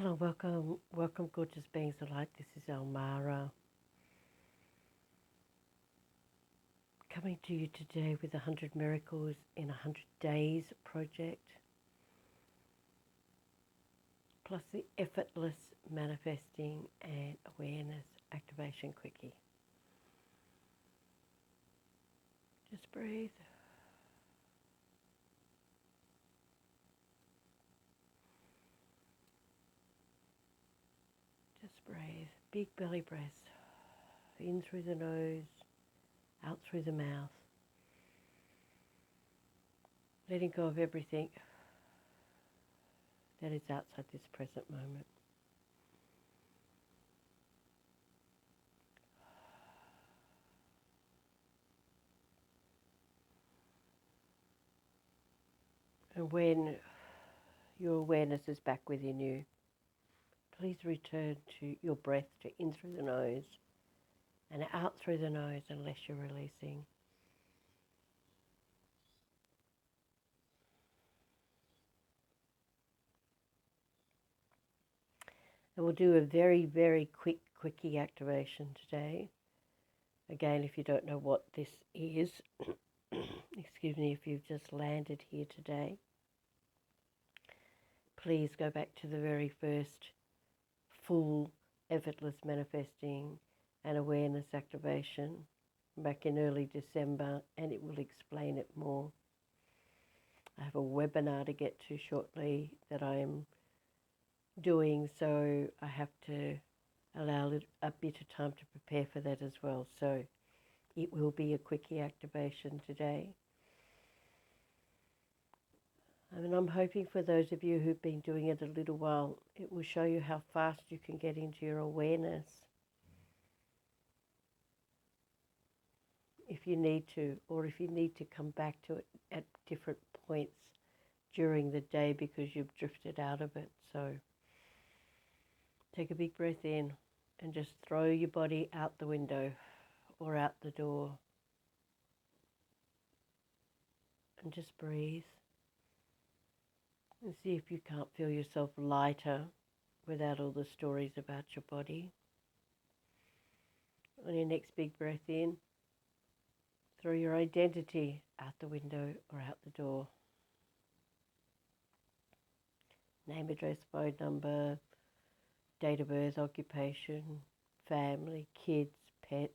Hello, welcome, gorgeous beings of light. This is Elmara coming to you today with 100 Miracles in 100 Days project, plus the Effortless Manifesting and Awareness Activation Quickie. Just breathe. Just breathe. Big belly breath. In through the nose, out through the mouth. Letting go of everything that is outside this present moment. And when your awareness is back within you, please return to your breath, to in through the nose and out through the nose unless you're releasing. And we'll do a very, very quick quickie activation today. Again, if you don't know what this is, excuse me, if you've just landed here today, please go back to the very first full effortless manifesting and awareness activation back in early December, and it will explain it more. I have a webinar to get to shortly that I am doing, so I have to allow a bit of time to prepare for that as well. So it will be a quickie activation today. And I'm hoping for those of you who've been doing it a little while, it will show you how fast you can get into your awareness if you need to, or if you need to come back to it at different points during the day because you've drifted out of it. So take a big breath in and just throw your body out the window or out the door. And just breathe. And see if you can't feel yourself lighter without all the stories about your body. On your next big breath in, throw your identity out the window or out the door. Name, address, phone number, date of birth, occupation, family, kids, pets,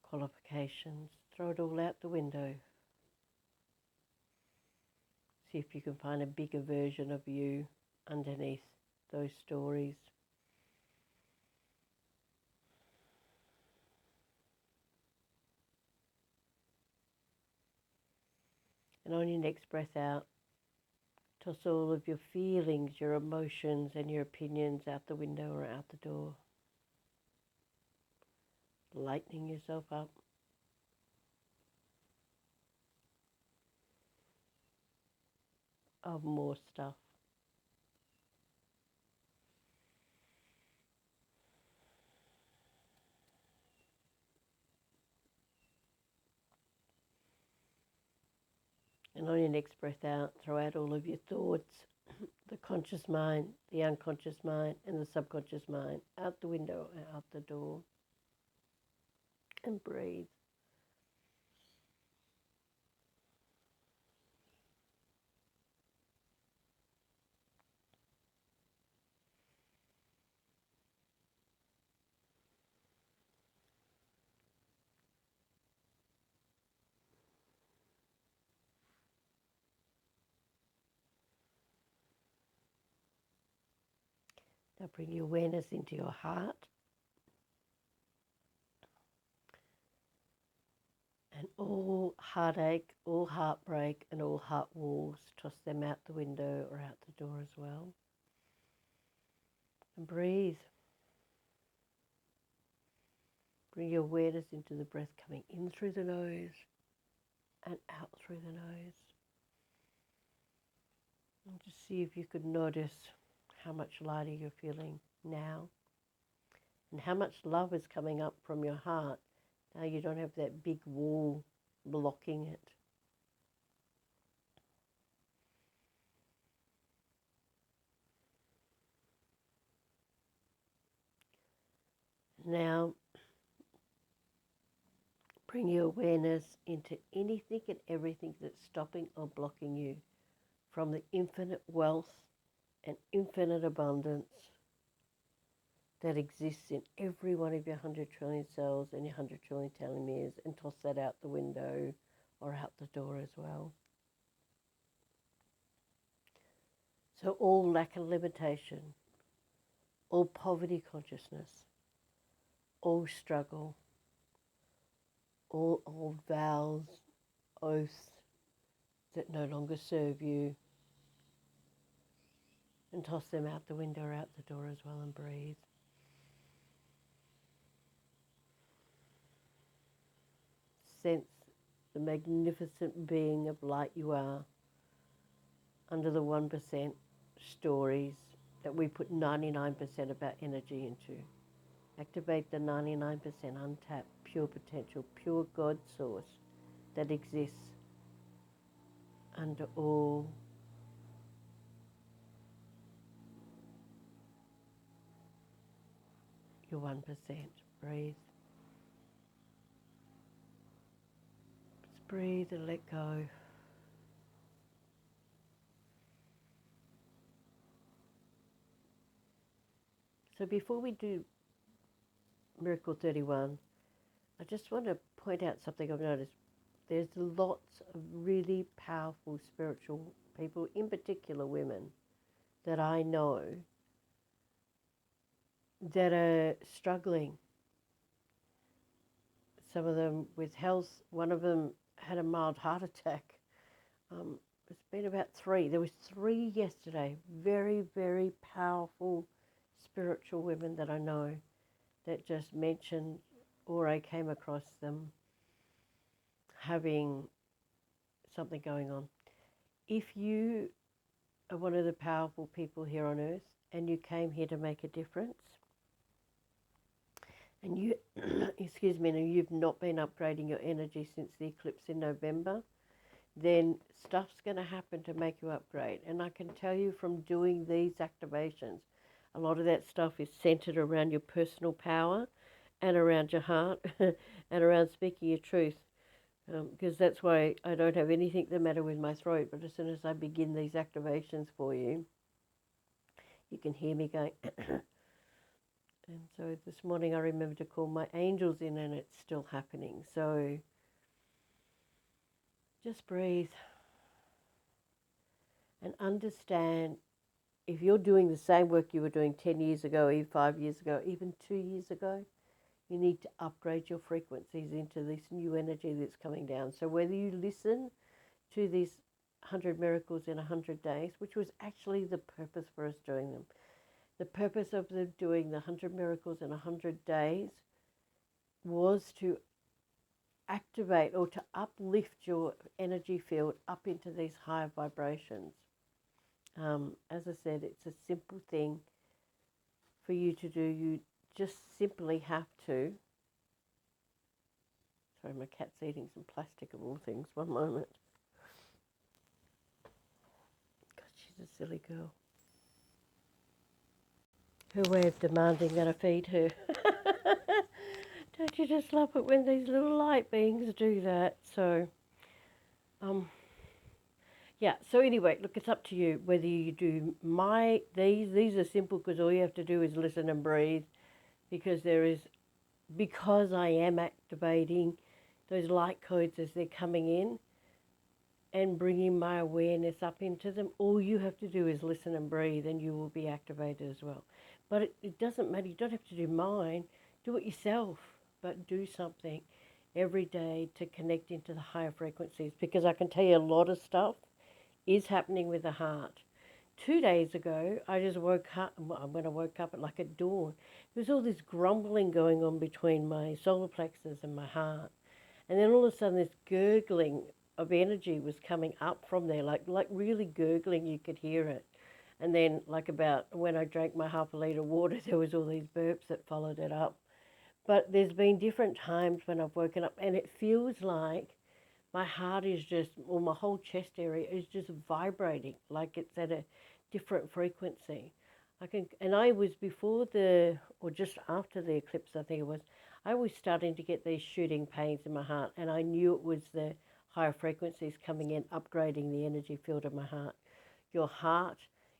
qualifications. Throw it all out the window. See if you can find a bigger version of you underneath those stories. And on your next breath out, toss all of your feelings, your emotions and your opinions out the window or out the door. Lightening yourself up. Of more stuff. And on your next breath out, throw out all of your thoughts, the conscious mind, the unconscious mind, and the subconscious mind, out the window and out the door. And breathe. Now bring your awareness into your heart. And all heartache, all heartbreak, and all heart walls, toss them out the window or out the door as well. And breathe. Bring your awareness into the breath coming in through the nose and out through the nose. And just see if you could notice how much lighter you're feeling now and how much love is coming up from your heart. Now you don't have that big wall blocking it. Now, bring your awareness into anything and everything that's stopping or blocking you from the infinite wealth and infinite abundance that exists in every one of your 100 trillion cells and your 100 trillion telomeres, and toss that out the window or out the door as well. So all lack and limitation, all poverty consciousness, all struggle, all old vows, oaths that no longer serve you, and toss them out the window or out the door as well, and breathe. Sense the magnificent being of light you are under the 1% stories that we put 99% of our energy into. Activate the 99% untapped, pure potential, pure God source that exists under all your 1%. Breathe. Just breathe and let go. So before we do Miracle 31, I just want to point out something I've noticed. There's lots of really powerful spiritual people, in particular women, that I know that are struggling. Some of them with health. One of them had a mild heart attack. It's been about 3. There was 3 yesterday. Very, very powerful spiritual women that I know that just mentioned, or I came across them having something going on. If you are one of the powerful people here on earth and you came here to make a difference, and you, excuse me, and you've not been upgrading your energy since the eclipse in November, then stuff's going to happen to make you upgrade. And I can tell you from doing these activations, a lot of that stuff is centered around your personal power and around your heart and around speaking your truth. Because that's why I don't have anything the matter with my throat. But as soon as I begin these activations for you, you can hear me going. And so this morning I remember to call my angels in, and it's still happening. So just breathe and understand, if you're doing the same work you were doing 10 years ago, even 5 years ago, even 2 years ago, you need to upgrade your frequencies into this new energy that's coming down. So whether you listen to these 100 miracles in 100 days, which was actually the purpose for us doing them. The purpose of doing the 100 miracles in 100 days was to activate or to uplift your energy field up into these higher vibrations. As I said, it's a simple thing for you to do. You just simply have to. Sorry, my cat's eating some plastic of all things. One moment. God, she's a silly girl. Her way of demanding that I feed her. Don't you just love it when these little light beings do that? So, yeah, so anyway, look, it's up to you whether you do these are simple because all you have to do is listen and breathe, because I am activating those light codes as they're coming in and bringing my awareness up into them. All you have to do is listen and breathe, and you will be activated as well. But it doesn't matter. You don't have to do mine. Do it yourself, but do something every day to connect into the higher frequencies, because I can tell you a lot of stuff is happening with the heart. 2 days ago, I just woke up, when I woke up at dawn, there was all this grumbling going on between my solar plexus and my heart. And then all of a sudden this gurgling of energy was coming up from there, like really gurgling, you could hear it. And then about when I drank my half a litre of water, there was all these burps that followed it up. But there's been different times when I've woken up and it feels like my heart is just, or my whole chest area is just vibrating, like it's at a different frequency. And I was before or just after the eclipse, I think it was, I was starting to get these shooting pains in my heart, and I knew it was the higher frequencies coming in, upgrading the energy field of my heart. Your heart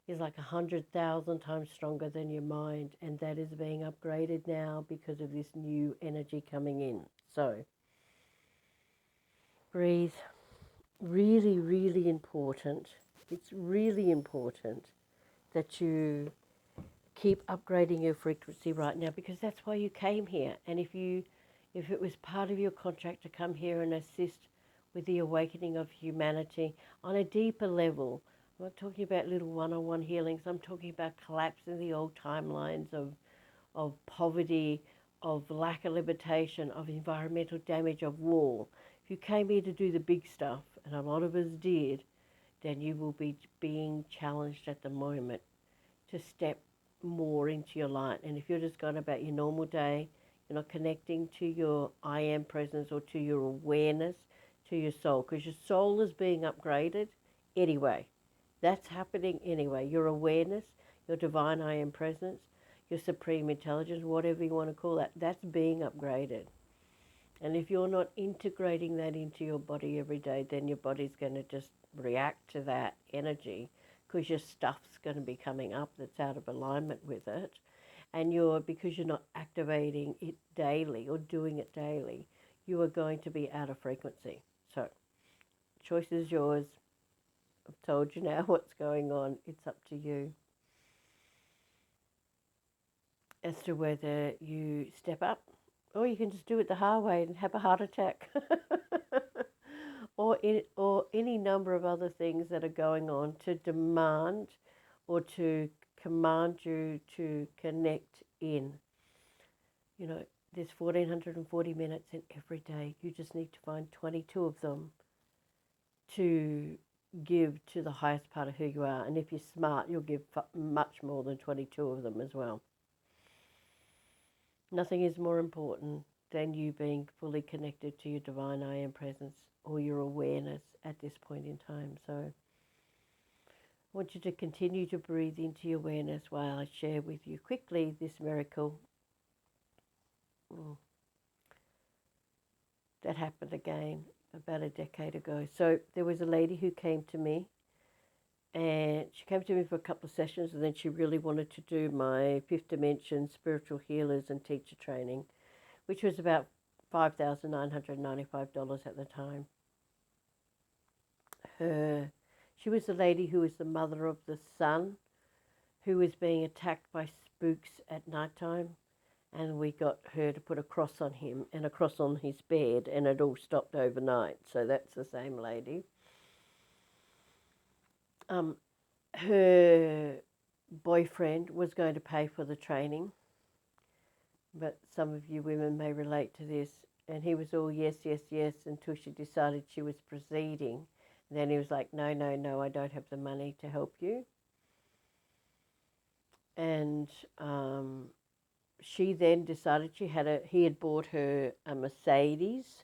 is like 100,000 times stronger than your mind, and that is being upgraded now because of this new energy coming in. So, breathe. Really, really important. It's really important that you keep upgrading your frequency right now, because that's why you came here. And if it was part of your contract to come here and assist with the awakening of humanity on a deeper level, I'm not talking about little one-on-one healings. I'm talking about collapsing the old timelines of poverty, of lack of limitation, of environmental damage, of war. If you came here to do the big stuff, and a lot of us did, then you will be being challenged at the moment to step more into your light. And if you're just going about your normal day, you're not connecting to your I am presence or to your awareness, to your soul, because your soul is being upgraded anyway. That's happening anyway. Your awareness, your divine I am presence, your supreme intelligence, whatever you want to call that, that's being upgraded. And if you're not integrating that into your body every day, then your body's going to just react to that energy, because your stuff's going to be coming up that's out of alignment with it. And because you're not activating it daily or doing it daily, you are going to be out of frequency. So, choice is yours. I've told you now what's going on. It's up to you as to whether you step up, or you can just do it the hard way and have a heart attack. or any number of other things that are going on to demand or to command you to connect in. You know, there's 1,440 minutes in every day. You just need to find 22 of them to give to the highest part of who you are. And if you're smart, you'll give much more than 22 of them as well. Nothing is more important than you being fully connected to your divine I am presence or your awareness at this point in time. So I want you to continue to breathe into your awareness while I share with you quickly this miracle that happened again about a decade ago. So there was a lady who came to me, and she came to me for a couple of sessions, and then she really wanted to do my fifth dimension spiritual healers and teacher training, which was about $5,995 at the time. She was the lady who was the mother of the son who was being attacked by spooks at night time, and we got her to put a cross on him and a cross on his bed, and it all stopped overnight. So that's the same lady. Her boyfriend was going to pay for the training, but some of you women may relate to this, and he was all yes, yes, yes, until she decided she was proceeding. And then he was like, no, no, no, I don't have the money to help you. And she then decided he had bought her a Mercedes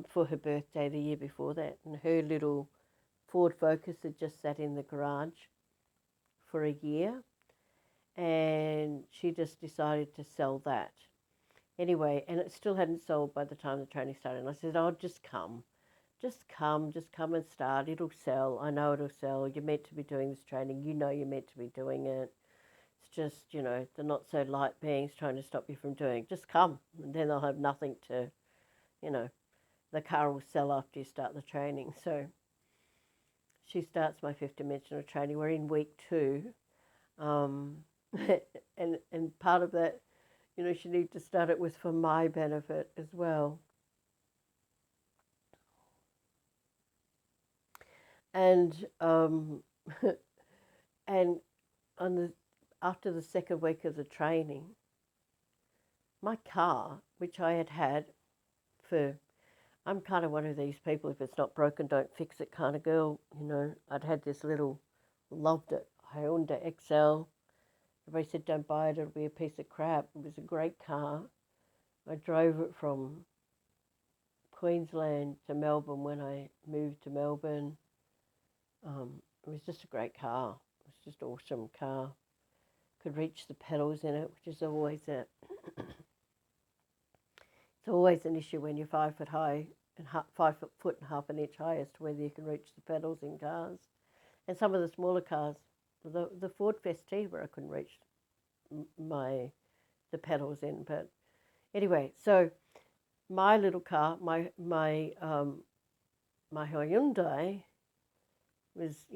for her birthday the year before that, and her little Ford Focus had just sat in the garage for a year, and she just decided to sell that. Anyway, and it still hadn't sold by the time the training started. And I said, oh, just come and start. It'll sell. I know it'll sell. You're meant to be doing this training. You know you're meant to be doing it. It's just, the not so light beings trying to stop you from doing it. Just come, and then they'll have nothing to, the car will sell after you start the training. So she starts my fifth dimensional training. We're in week 2. And part of that, she needed to start it was for my benefit as well. And and after the second week of the training, my car, which I had I'm kind of one of these people, if it's not broken, don't fix it kind of girl. I'd had this loved it, Hyundai XL. Everybody said, don't buy it, it'll be a piece of crap. It was a great car. I drove it from Queensland to Melbourne when I moved to Melbourne. It was just a great car. It was just an awesome car. could reach the pedals in it, which is always it's always an issue when you're 5 foot high and 5 foot and half an inch high as to whether you can reach the pedals in cars. And some of the smaller cars, the Ford Festiva, I couldn't reach the pedals in. But anyway, so my little car, my Hyundai was,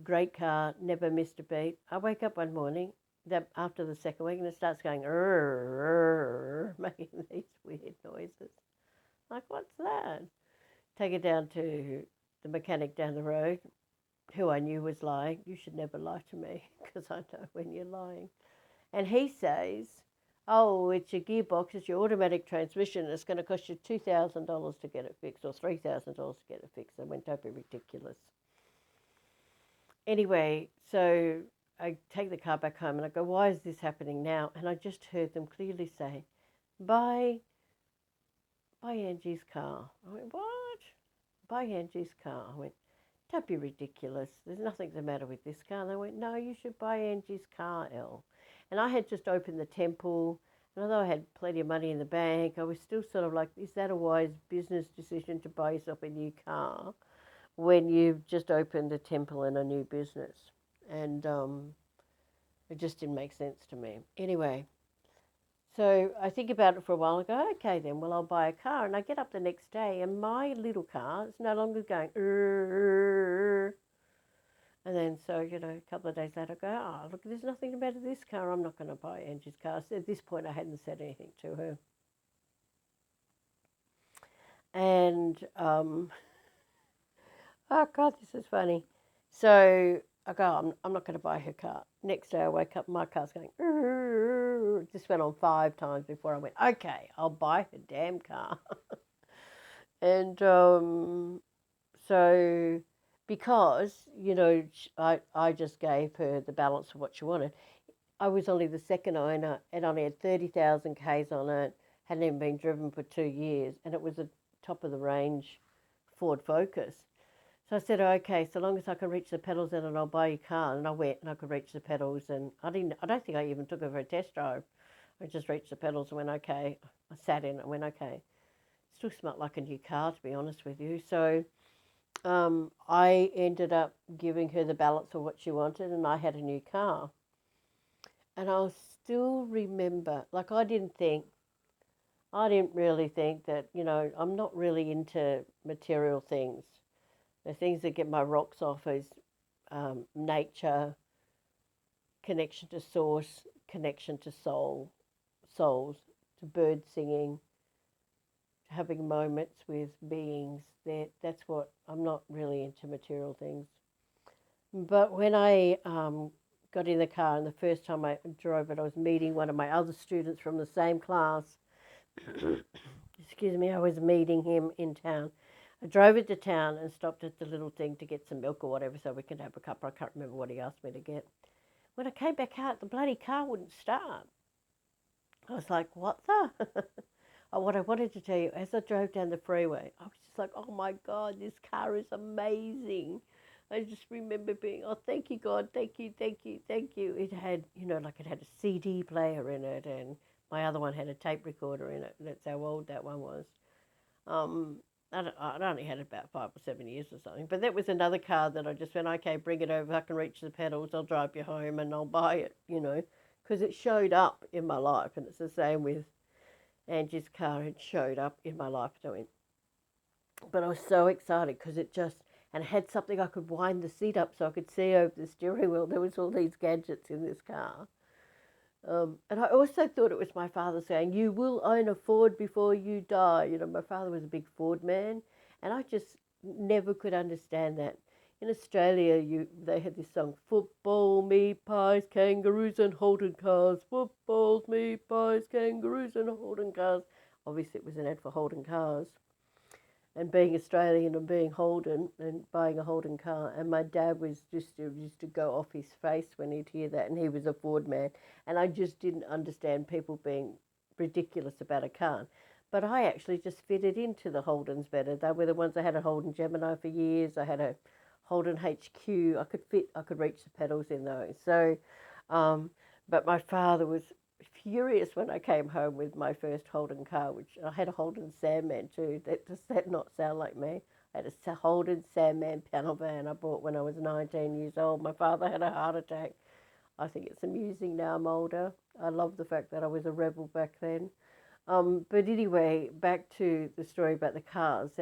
great car, never missed a beat. I wake up one morning, that after the second week, and it starts going, making these weird noises. Like, what's that? Take it down to the mechanic down the road, who I knew was lying. You should never lie to me, because I know when you're lying. And he says, oh, it's your gearbox, it's your automatic transmission, it's going to cost you $2,000 to get it fixed, or $3,000 to get it fixed. I went, don't be ridiculous. Anyway, so I take the car back home and I go, why is this happening now? And I just heard them clearly say, buy Angie's car. I went, what? Buy Angie's car. I went, don't be ridiculous. There's nothing the matter with this car. And they went, no, you should buy Angie's car, Elle. And I had just opened the temple. And although I had plenty of money in the bank, I was still sort of like, is that a wise business decision to buy yourself a new car when you've just opened a temple and a new business? And it just didn't make sense to me. Anyway, so I think about it for a while and go, okay then, well, I'll buy a car. And I get up the next day and my little car is no longer going, and then so, a couple of days later I go, oh, look, there's nothing about this car. I'm not going to buy Angie's car. So at this point, I hadn't said anything to her. And, oh, God, this is funny. So I go, I'm not going to buy her car. Next day I wake up, my car's going, this went on 5 times before I went, okay, I'll buy her damn car. And so because, I just gave her the balance of what she wanted. I was only the second owner. It only had 30,000 Ks on it, hadn't even been driven for 2 years, and it was a top-of-the-range Ford Focus. So I said, okay, so long as I can reach the pedals in it, I'll buy your car. And I went and I could reach the pedals, and I don't think I even took her for a test drive. I just reached the pedals and went, okay. I sat in it and went, okay. It still smelled like a new car, to be honest with you. So I ended up giving her the balance of what she wanted, and I had a new car. And I'll still remember, like I didn't really think that, I'm not really into material things. The things that get my rocks off is nature, connection to source, connection to souls, to bird singing, having moments with beings. That's what, I'm not really into material things. But when I got in the car, and the first time I drove it, I was meeting one of my other students from the same class. Excuse me, I was meeting him in town. I drove it to town and stopped at the little thing to get some milk or whatever so we could have a cup. I can't remember what he asked me to get. When I came back out, the bloody car wouldn't start. I was like, what the? What I wanted to tell you, as I drove down the freeway, I was just like, oh my God, this car is amazing. I just remember being, oh, thank you, God, thank you, thank you, thank you. It had, it had a CD player in it, and my other one had a tape recorder in it. That's how old that one was. I only had it about 5 or 7 years or something. But that was another car that I just went, okay, bring it over. I can reach the pedals. I'll drive you home and I'll buy it, because it showed up in my life. And it's the same with Angie's car. It showed up in my life doing. But I was so excited because it had something I could wind the seat up so I could see over the steering wheel. There was all these gadgets in this car. And I also thought it was my father saying, you will own a Ford before you die. My father was a big Ford man, and I just never could understand that. In Australia, they had this song, football, meat pies, kangaroos and Holden cars. Footballs, meat pies, kangaroos and Holden cars. Obviously, it was an ad for Holden cars. And being Australian and being Holden and buying a Holden car. And my dad used to go off his face when he'd hear that, and he was a Ford man. And I just didn't understand people being ridiculous about a car. But I actually just fitted into the Holdens better. They were the ones. I had a Holden Gemini for years. I had a Holden HQ. I could reach the pedals in those. So, But my father was furious when I came home with my first Holden car, which I had a Holden Sandman too. Does that not sound like me? I had a Holden Sandman panel van I bought when I was 19 years old. My father had a heart attack. I think it's amusing now I'm older. I love the fact that I was a rebel back then. But anyway, back to the story about the cars,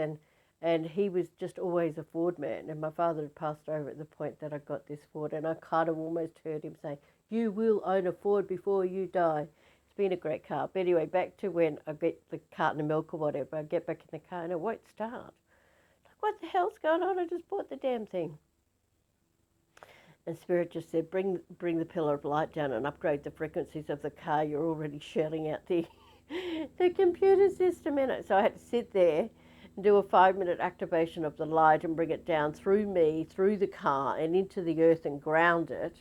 and he was just always a Ford man, and my father had passed over at the point that I got this Ford, and I kind of almost heard him say, "You will own a Ford before you die." It's been a great car. But anyway, back to when I get the carton of milk or whatever, I get back in the car and it won't start. Like, what the hell's going on? I just bought the damn thing. And Spirit just said, bring the pillar of light down and upgrade the frequencies of the car. You're already shelling out the computer system in it. So I had to sit there and do a 5-minute activation of the light and bring it down through me, through the car and into the earth and ground it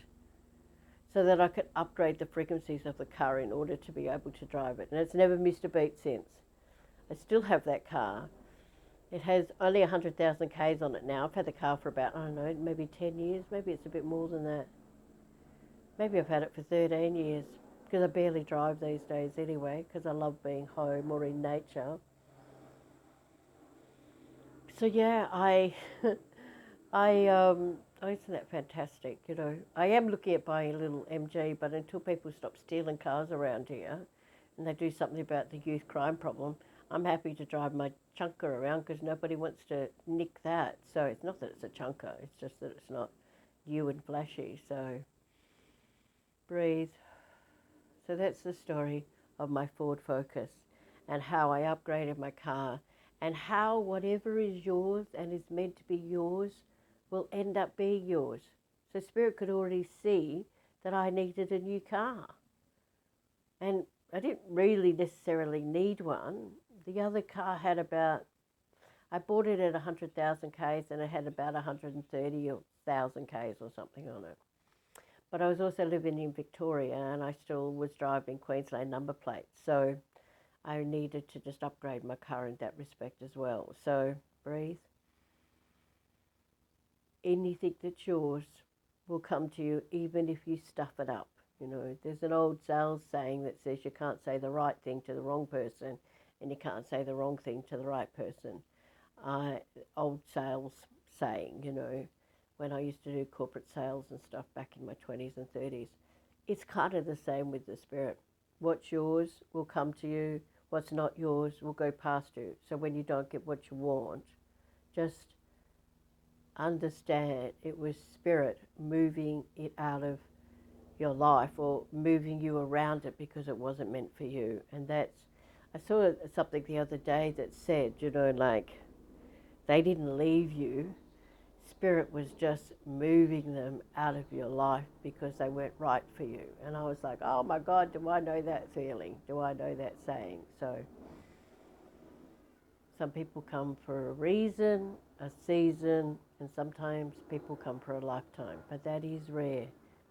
so that I could upgrade the frequencies of the car in order to be able to drive it. And it's never missed a beat since. I still have that car. It has only 100,000 Ks on it now. I've had the car for about, I don't know, maybe 10 years. Maybe it's a bit more than that. Maybe I've had it for 13 years because I barely drive these days anyway because I love being home or in nature. So yeah, isn't that fantastic? You know, I am looking at buying a little MG, but until people stop stealing cars around here and they do something about the youth crime problem, I'm happy to drive my chunker around because nobody wants to nick that. So it's not that it's a chunker, it's just that it's not new and flashy. So breathe. So that's the story of my Ford Focus and how I upgraded my car and how whatever is yours and is meant to be yours will end up being yours. So Spirit could already see that I needed a new car. And I didn't really necessarily need one. The other car had about, I bought it at 100,000 Ks and it had about 130,000 Ks or something on it. But I was also living in Victoria and I still was driving Queensland number plates. So I needed to just upgrade my car in that respect as well. So breathe. Anything that's yours will come to you even if you stuff it up. You know, there's an old sales saying that says you can't say the right thing to the wrong person and you can't say the wrong thing to the right person. Old sales saying, you know, when I used to do corporate sales and stuff back in my 20s and 30s. It's kind of the same with the Spirit. What's yours will come to you. What's not yours will go past you. So when you don't get what you want, just understand it was Spirit moving it out of your life or moving you around it because it wasn't meant for you. And that's, I saw something the other day that said, you know, like they didn't leave you. Spirit was just moving them out of your life because they weren't right for you. And I was like, oh my God, do I know that feeling? Do I know that saying? So some people come for a reason, a season, and sometimes people come for a lifetime. But that is rare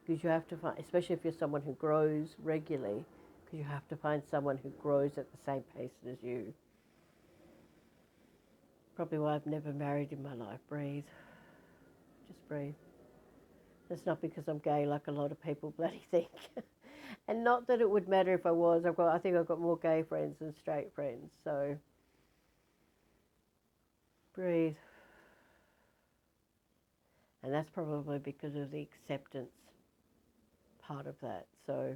because you have to find, especially if you're someone who grows regularly, because you have to find someone who grows at the same pace as you. Probably why I've never married in my life. Breathe. Just breathe. It's not because I'm gay like a lot of people bloody think. And not that it would matter if I was. I think I've got more gay friends than straight friends. So breathe. And that's probably because of the acceptance part of that. So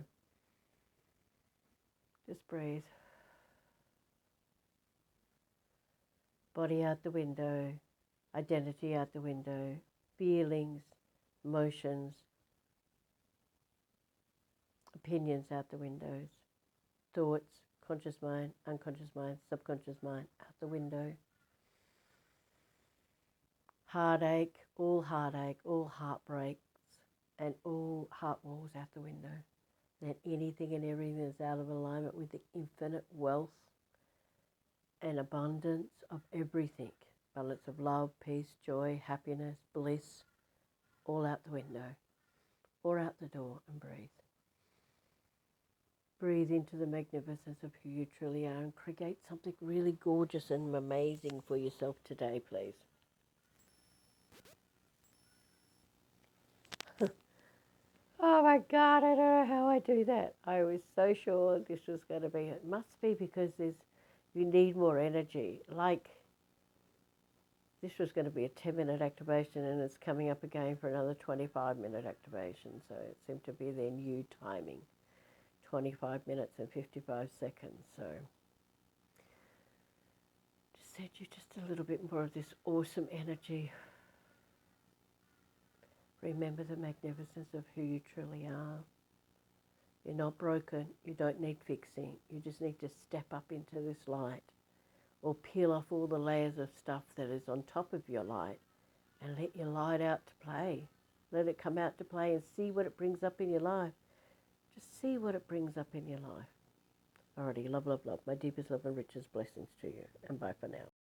just breathe. Body out the window, identity out the window, feelings, emotions, opinions out the windows, thoughts, conscious mind, unconscious mind, subconscious mind out the window. Heartache, all heartbreaks, and all heart walls out the window. And anything and everything that's out of alignment with the infinite wealth and abundance of everything. Balance of love, peace, joy, happiness, bliss, all out the window or out the door, and breathe. Breathe into the magnificence of who you truly are and create something really gorgeous and amazing for yourself today, please. Oh my God, I don't know how I do that. I was so sure this was going to be, it must be because you need more energy. Like, this was going to be a 10-minute activation and it's coming up again for another 25-minute activation. So it seemed to be their new timing, 25 minutes and 55 seconds. So just send you just a little bit more of this awesome energy. Remember the magnificence of who you truly are. You're not broken. You don't need fixing. You just need to step up into this light or peel off all the layers of stuff that is on top of your light and let your light out to play. Let it come out to play and see what it brings up in your life. Just see what it brings up in your life. Alrighty, love, love, love. My deepest love and richest blessings to you. And bye for now.